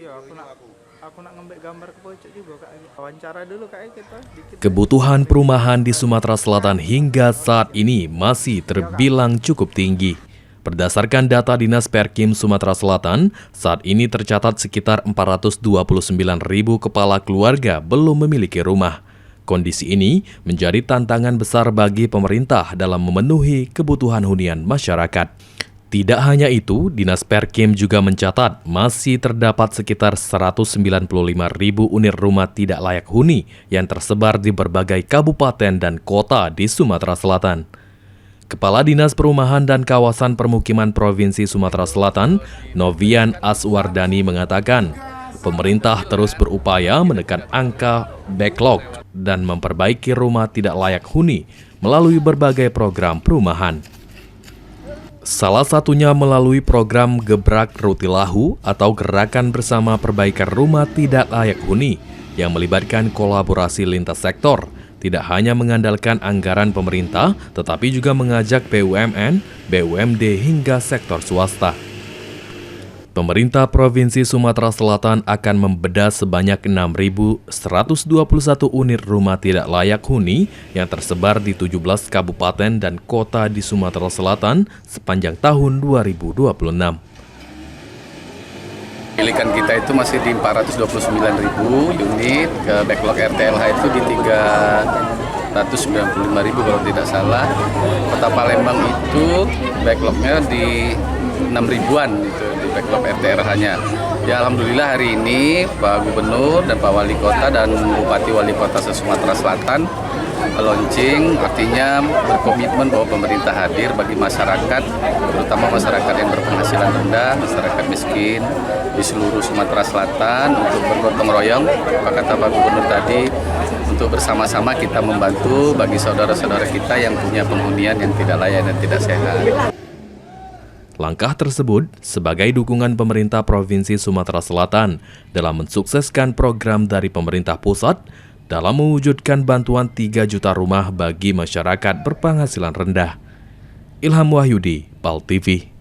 Iya, aku nak ngambil gambar ke pojok juga Kak. Wawancara dulu Kak kita dikit. Kebutuhan perumahan di Sumatera Selatan hingga saat ini masih terbilang cukup tinggi. Berdasarkan data Dinas Perkim Sumatera Selatan, saat ini tercatat sekitar 429.000 kepala keluarga belum memiliki rumah. Kondisi ini menjadi tantangan besar bagi pemerintah dalam memenuhi kebutuhan hunian masyarakat. Tidak hanya itu, Dinas Perkim juga mencatat masih terdapat sekitar 195.000 unit rumah tidak layak huni yang tersebar di berbagai kabupaten dan kota di Sumatera Selatan. Kepala Dinas Perumahan dan Kawasan Permukiman Provinsi Sumatera Selatan, Novian Aswardani mengatakan, pemerintah terus berupaya menekan angka backlog dan memperbaiki rumah tidak layak huni melalui berbagai program perumahan. Salah satunya melalui program Gebrak Rutilahu atau Gerakan Bersama Perbaikan Rumah Tidak Layak Huni yang melibatkan kolaborasi lintas sektor, tidak hanya mengandalkan anggaran pemerintah, tetapi juga mengajak BUMN, BUMD hingga sektor swasta. Pemerintah Provinsi Sumatera Selatan akan membedah sebanyak 6.121 unit rumah tidak layak huni yang tersebar di 17 kabupaten dan kota di Sumatera Selatan sepanjang tahun 2026. Pilihan kita itu masih di 429.000 unit, ke backlog RTLH itu di 395.000 kalau tidak salah. Kota Palembang itu backlognya di 6.000-an itu di backlog RTLH-nya. Ya alhamdulillah hari ini Pak Gubernur dan Pak Wali Kota dan Bupati Wali Kota Sumatera Selatan launching, artinya berkomitmen bahwa pemerintah hadir bagi masyarakat, terutama masyarakat yang berpenghasilan rendah, masyarakat miskin di seluruh Sumatera Selatan untuk bergotong royong. Apa kata Pak Gubernur tadi, untuk bersama-sama kita membantu bagi saudara-saudara kita yang punya penghunian yang tidak layak dan tidak sehat. Langkah tersebut sebagai dukungan pemerintah Provinsi Sumatera Selatan dalam mensukseskan program dari pemerintah pusat dalam mewujudkan bantuan 3 juta rumah bagi masyarakat berpenghasilan rendah. Ilham Wahyudi, PAL TV.